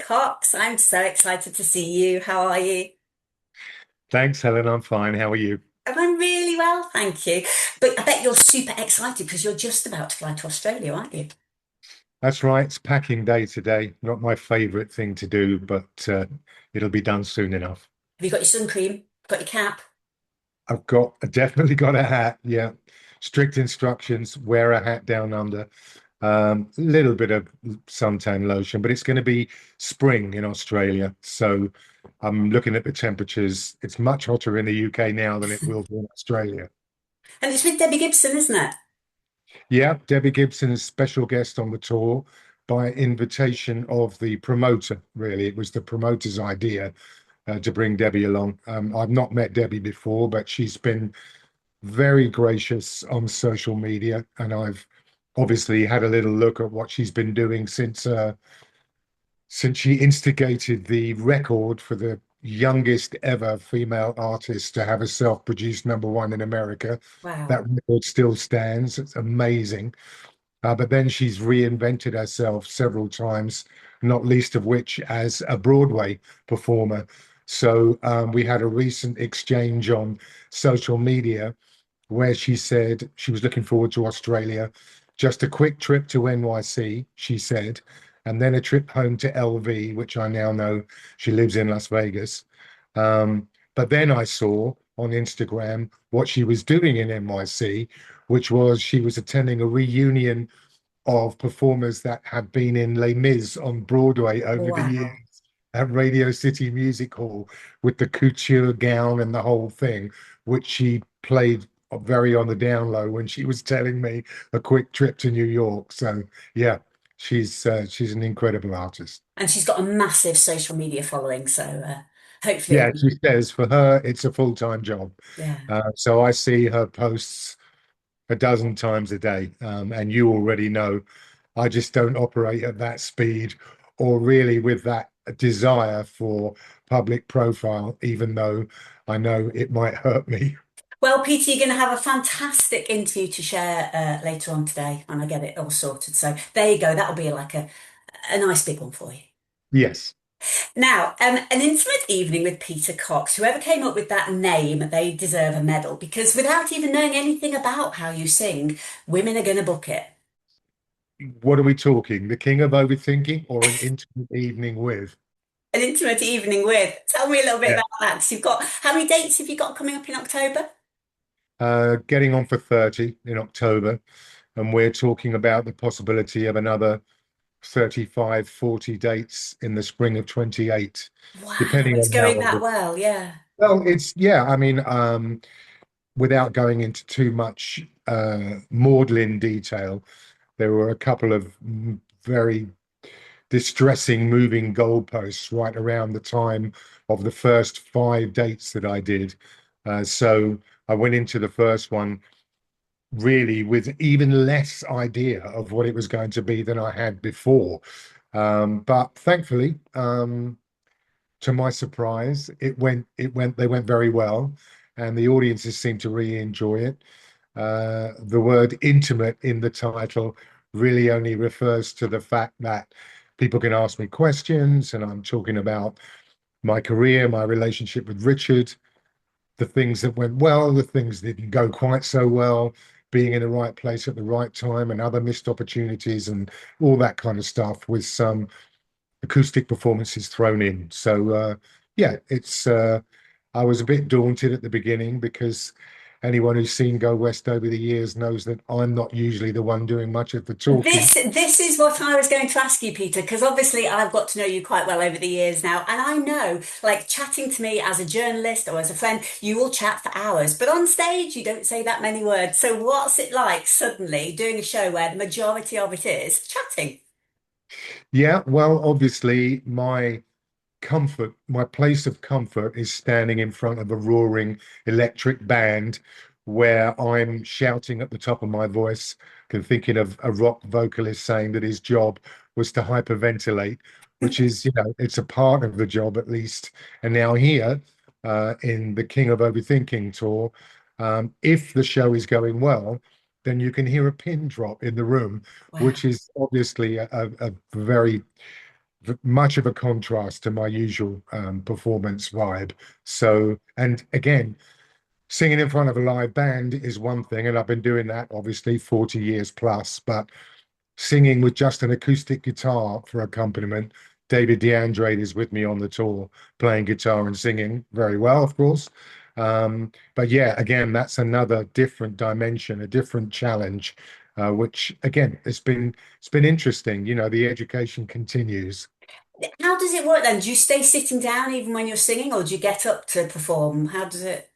Cox. I'm so excited to see you. How are you? Thanks, Helen. I'm fine. How are you? I'm really well, thank you. But I bet you're super excited because you're just about to fly to Australia, aren't you? That's right. It's packing day today. Not my favorite thing to do, but it'll be done soon enough. Have you got your sun cream? Got your cap? I've definitely got a hat. Yeah. Strict instructions, wear a hat down under. A little bit of suntan lotion, but it's going to be spring in Australia. So I'm looking at the temperatures. It's much hotter in the UK now than it will be in Australia. And it's with Debbie Gibson, isn't it? Yeah, Debbie Gibson is special guest on the tour by invitation of the promoter, really. It was the promoter's idea to bring Debbie along. I've not met Debbie before, but she's been very gracious on social media, and I've obviously had a little look at what she's been doing since she instigated the record for the youngest ever female artist to have a self-produced number one in America. Wow. That record still stands. It's amazing. But then she's reinvented herself several times, not least of which as a Broadway performer. So we had a recent exchange on social media where she said she was looking forward to Australia, just a quick trip to NYC, she said, and then a trip home to LV, which I now know she lives in Las Vegas. But then I saw on Instagram what she was doing in NYC, which was she was attending a reunion of performers that have been in Les Mis on Broadway over the Wow. years at Radio City Music Hall with the couture gown and the whole thing, which she played very on the down low when she was telling me a quick trip to New York. So yeah, she's an incredible artist. And she's got a massive social media following, so hopefully it'll Yeah, be, she says for her it's a full-time job. yeah. So I see her posts a dozen times a day. And you already know I just don't operate at that speed or really with that desire for public profile, even though I know it might hurt me. Well, Peter, you're going to have a fantastic interview to share later on today when I get it all sorted. So there you go. That'll be like a nice big one for you. Yes. Now, an intimate evening with Peter Cox. Whoever came up with that name, they deserve a medal because without even knowing anything about how you sing, women are going to book it. What are we talking? The king of overthinking or an intimate evening with? An intimate evening with. Tell me a little bit Yeah. about that. 'Cause you've got how many dates have you got coming up in October? Getting on for 30 in October, and we're talking about the possibility of another 35, 40 dates in the spring of 28, Wow, depending it's on how going long that well. Yeah. well, it's yeah, I mean, without going into too much maudlin detail, there were a couple of very distressing moving goalposts right around the time of the first five dates that I did. So I went into the first one really with even less idea of what it was going to be than I had before. But thankfully, to my surprise, they went very well, and the audiences seemed to really enjoy it. The word intimate in the title really only refers to the fact that people can ask me questions, and I'm talking about my career, my relationship with Richard, the things that went well, the things that didn't go quite so well, being in the right place at the right time, and other missed opportunities, and all that kind of stuff with some acoustic performances thrown in. So yeah, it's I was a bit daunted at the beginning because anyone who's seen Go West over the years knows that I'm not usually the one doing much of the talking. This is what I was going to ask you, Peter, because obviously I've got to know you quite well over the years now, and I know, like chatting to me as a journalist or as a friend, you will chat for hours, but on stage you don't say that many words. So what's it like suddenly doing a show where the majority of it is chatting? Yeah, well, obviously my place of comfort is standing in front of a roaring electric band where I'm shouting at the top of my voice, and thinking of a rock vocalist saying that his job was to hyperventilate, which is, it's a part of the job at least. And now here, in the King of Overthinking tour, if the show is going well, then you can hear a pin drop in the room, which Wow. is obviously a very much of a contrast to my usual performance vibe. So, and again, singing in front of a live band is one thing, and I've been doing that obviously 40 years plus, but singing with just an acoustic guitar for accompaniment. David DeAndre is with me on the tour, playing guitar and singing very well, of course. But yeah, again, that's another different dimension, a different challenge, which again, it's been interesting. You know, the education continues. How does it work then? Do you stay sitting down even when you're singing, or do you get up to perform? How does it?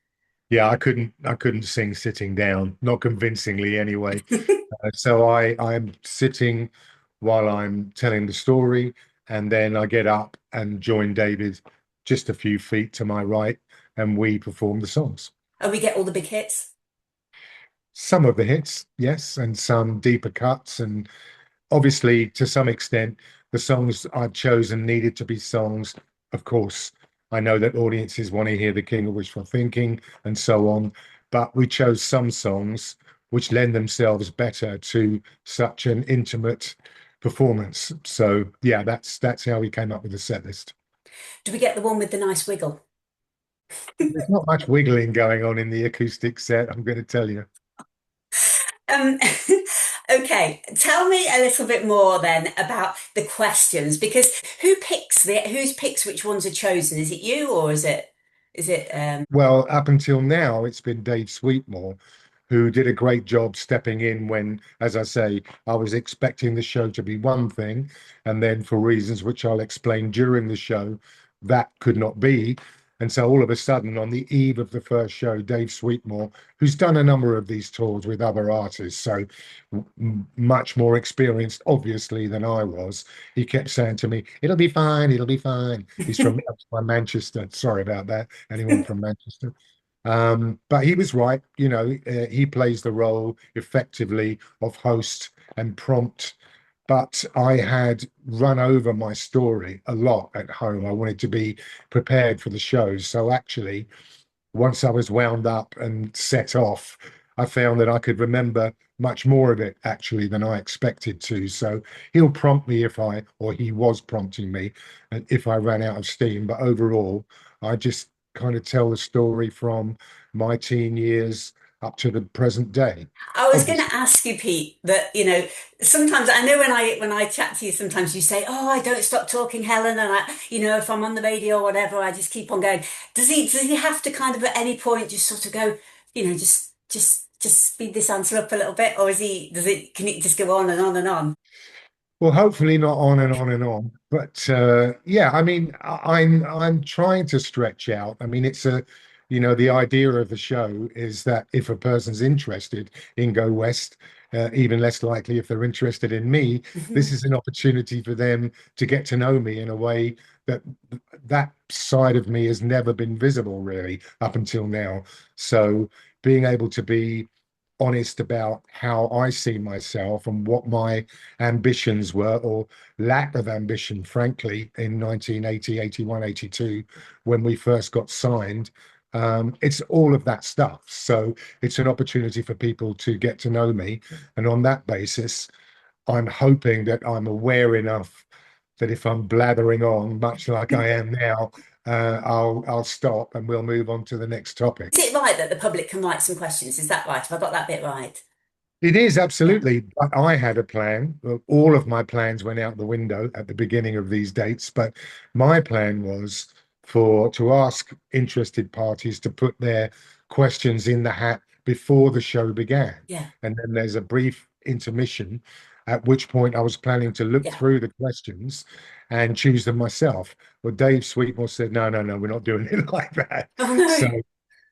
Yeah, I couldn't sing sitting down, not convincingly anyway. So I'm sitting while I'm telling the story, and then I get up and join David just a few feet to my right, and we perform the songs. Oh, we get all the big hits. Some of the hits, yes, and some deeper cuts, and obviously to some extent, the songs I've chosen needed to be songs. Of course, I know that audiences want to hear the King of Wishful Thinking and so on, but we chose some songs which lend themselves better to such an intimate performance. So yeah, that's how we came up with the set list. Do we get the one with the nice wiggle? There's not much wiggling going on in the acoustic set, I'm going to tell you. Um, okay, tell me a little bit more then about the questions because who picks which ones are chosen? Is it you or is it? Well, up until now, it's been Dave Sweetmore who did a great job stepping in when, as I say, I was expecting the show to be one thing, and then for reasons which I'll explain during the show, that could not be. And so all of a sudden, on the eve of the first show, Dave Sweetmore, who's done a number of these tours with other artists, so much more experienced, obviously, than I was, he kept saying to me, "It'll be fine, it'll be fine." He's from Manchester. Sorry about that, anyone from Manchester. But he was right. You know, he plays the role effectively of host and prompt. But I had run over my story a lot at home. I wanted to be prepared for the shows. So actually, once I was wound up and set off, I found that I could remember much more of it actually than I expected to. So he'll prompt me or he was prompting me if I ran out of steam. But overall, I just kind of tell the story from my teen years up to the present day. I was going Obviously. to ask you, Pete, that sometimes I know when I chat to you, sometimes you say, "Oh, I don't stop talking, Helen," and if I'm on the radio or whatever, I just keep on going. Does he have to kind of at any point just sort of go, just speed this answer up a little bit, or is he does it can it just go on and on and on? Well, hopefully not on and on and on. But yeah, I mean, I'm trying to stretch out. I mean, the idea of the show is that if a person's interested in Go West, even less likely if they're interested in me, this is an opportunity for them to get to know me in a way that that side of me has never been visible really up until now. So being able to be honest about how I see myself and what my ambitions were, or lack of ambition, frankly, in 1980, 81, 82, when we first got signed. It's all of that stuff. So it's an opportunity for people to get to know me. And on that basis, I'm hoping that I'm aware enough that if I'm blathering on, much like I am now, I'll stop and we'll move on to the next topic. Is it right that the public can write some questions? Is that right? Have I got that bit right? It is Yeah, absolutely. But I had a plan. Well, all of my plans went out the window at the beginning of these dates. But my plan was to ask interested parties to put their questions in the hat before the show began. yeah, And then there's a brief intermission, at which point I was planning to look yeah. through the questions and choose them myself. Well, Dave Sweetmore said, no, no, no, we're not doing it like that. Oh So no.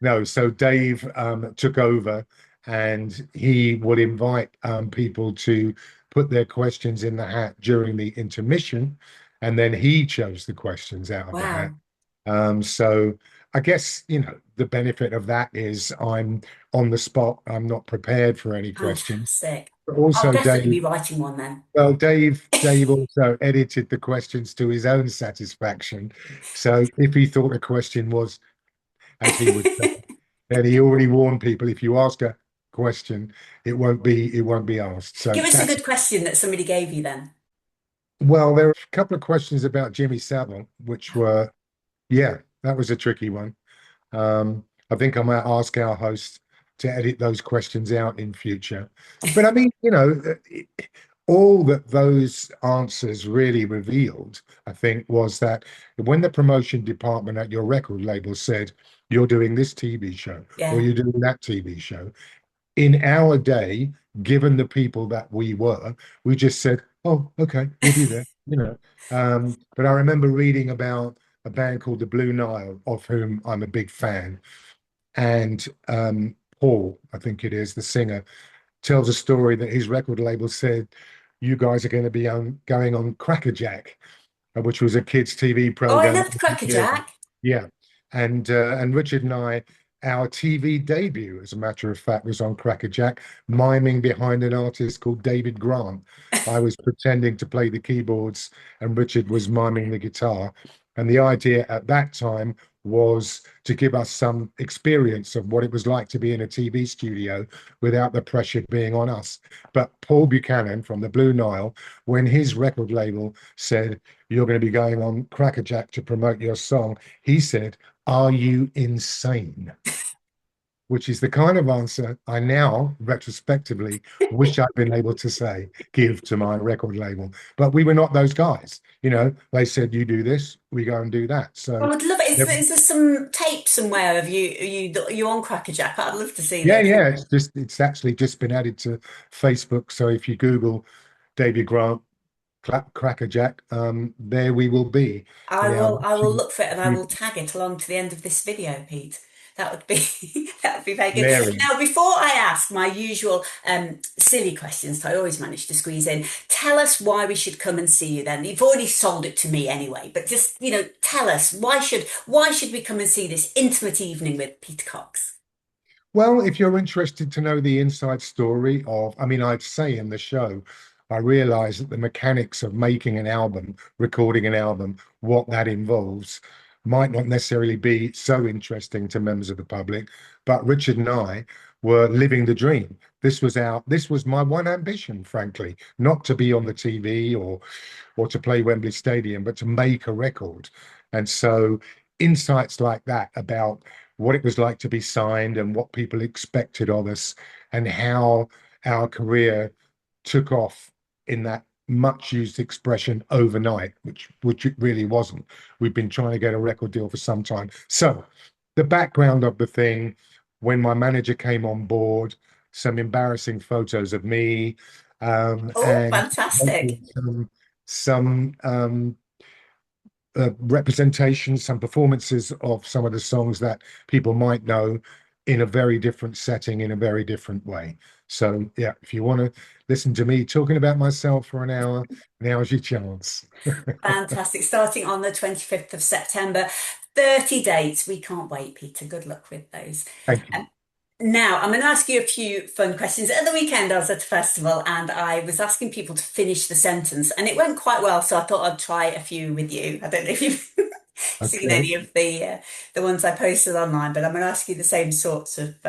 no, so Dave took over and he would invite people to put their questions in the hat during the intermission, and then he chose the questions out of the hat. Wow. So I guess, the benefit of that is I'm on the spot. I'm not prepared for any questions. Fantastic. But I'll also, definitely Dave, be writing one then. well, Dave also edited the questions to his own satisfaction. So if he thought a question was, as he would say, and he already warned people if you ask a question, it won't be asked. So Give us a that's good question that somebody gave you then. Well, there were a couple of questions about Jimmy Savile, which were, yeah, that was a tricky one. I think I might ask our host to edit those questions out in future. But I mean, all that those answers really revealed, I think, was that when the promotion department at your record label said, you're doing this TV show or Yeah. you're doing that TV show, in our day, given the people that we were, we just said, "Oh, okay, we'll be there," you know. But I remember reading about a band called the Blue Nile, of whom I'm a big fan, and Paul, I think it is, the singer, tells a story that his record label said, "You guys are going to be going on Crackerjack," which was a kids' TV Oh, I program. loved Cracker Yeah, Jack. yeah, and Richard and I, our TV debut, as a matter of fact, was on Crackerjack, miming behind an artist called David Grant. I was pretending to play the keyboards, and Richard was miming the guitar. And the idea at that time was to give us some experience of what it was like to be in a TV studio without the pressure being on us. But Paul Buchanan from the Blue Nile, when his record label said, "You're going to be going on Crackerjack to promote your song," he said, "Are you insane?" Which is the kind of answer I now, retrospectively, wish I'd been able to give to my record label. But we were not those guys. They said, "You do this, we go and do that." I So, would love it. yeah, Is there some tape somewhere of you on Cracker Jack? I'd love to see yeah, this. yeah. It's actually just been added to Facebook. So if you Google David Grant, Crackerjack, there we will be in our I will look for it and I will tag it along to the end of this video, Pete. That would be that would be very good. hilarious. Now, before I ask my usual silly questions that I always manage to squeeze in, tell us why we should come and see you then. You've already sold it to me anyway, but just, tell us why should we come and see this intimate evening with Peter Cox? Well, if you're interested to know the inside story of, I mean, I'd say in the show, I realize that the mechanics of making an album, recording an album, what that involves, might not necessarily be so interesting to members of the public. But Richard and I were living the dream. This was my one ambition, frankly, not to be on the TV or to play Wembley Stadium, but to make a record. And so insights like that about what it was like to be signed and what people expected of us and how our career took off in that much used expression overnight, which it really wasn't. We've been trying to get a record deal for some time. So the background of the thing, when my manager came on board, some embarrassing photos of me, Oh, and fantastic. some representations, some performances of some of the songs that people might know in a very different setting, in a very different way. So, yeah, if you want to listen to me talking about myself for an hour, now's your chance. Fantastic. Starting on the 25th of September. 30 dates. We can't wait, Peter. Good luck with those. Thank you. Um, Now, I'm going to ask you a few fun questions. At the weekend, I was at a festival and I was asking people to finish the sentence, and it went quite well. So I thought I'd try a few with you. I don't know if you've seen Okay. any of the ones I posted online, but I'm going to ask you the same sorts of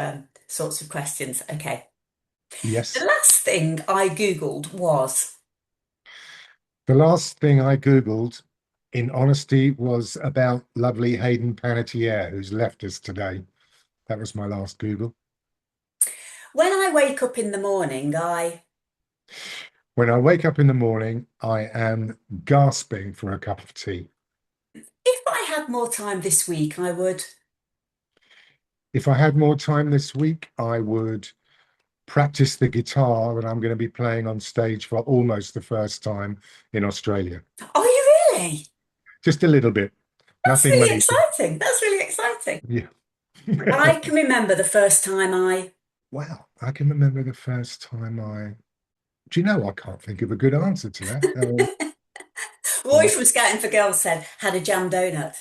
questions. Okay. The Yes. last thing I Googled was, The last thing I Googled, in honesty, was about lovely Hayden Panettiere, who's left us today. That was my last Google. when I wake up in the morning, When I wake up in the morning, I am gasping for a cup of tea. if I had more time this week, I would. If I had more time this week, I would practice the guitar that I'm going to be playing on stage for almost the first time in Australia. Are you really? Just a little bit, That's nothing really major. exciting. That's really exciting. Yeah. I can remember the first time I Wow, I can remember the first time do you know, I can't think of a good answer to that. Roy from Scouting for Girls said, had a jam donut.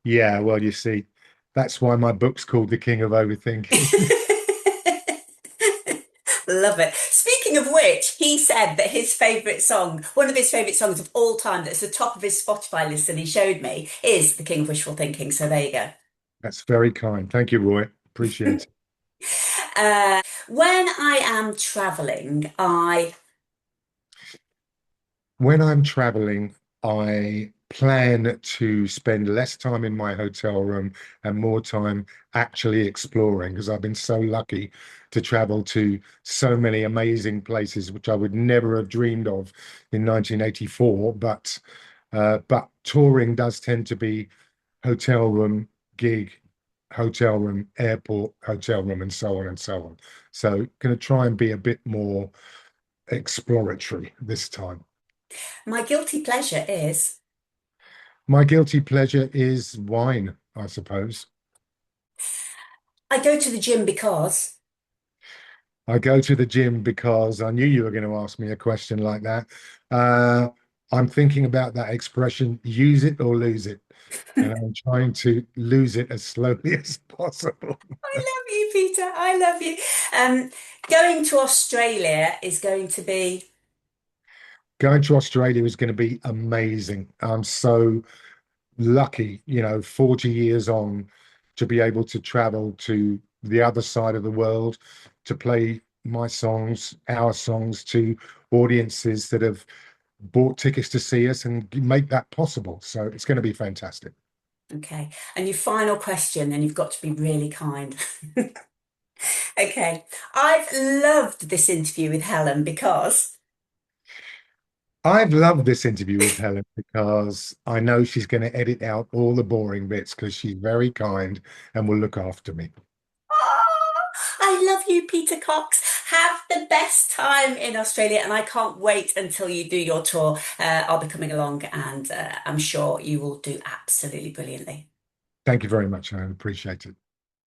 Yeah, well, you see, that's why my book's called The King of Overthinking. Love it. Speaking of which, he said that his favourite song, one of his favourite songs of all time, that's the top of his Spotify list, and he showed me, is The King of Wishful Thinking. So there you go. That's very kind. Thank you, Roy. Appreciate it. When I am travelling, I When I'm traveling, I plan to spend less time in my hotel room and more time actually exploring because I've been so lucky to travel to so many amazing places which I would never have dreamed of in 1984. But touring does tend to be hotel room, gig, hotel room, airport, hotel room, and so on and so on. So going to try and be a bit more exploratory this time. My guilty pleasure is My guilty pleasure is wine, I suppose. I go to the gym because I go to the gym because I knew you were going to ask me a question like that. Uh, I'm thinking about that expression, use it or lose it. And I'm trying to lose it as slowly as possible. I love you, Peter. I love you. Um, Going to Australia is going to be Going to Australia is going to be amazing. I'm so lucky, 40 years on to be able to travel to the other side of the world to play my songs, our songs to audiences that have bought tickets to see us and make that possible. So it's going to be fantastic. okay. And your final question, and you've got to be really kind. Okay. I've loved this interview with Helen because I've loved this interview with Helen because I know she's going to edit out all the boring bits because she's very kind and will look after me. oh, I love you, Peter Cox. Have the best time in Australia, and I can't wait until you do your tour. I'll be coming along, and I'm sure you will do absolutely brilliantly. Thank you very much. I appreciate it.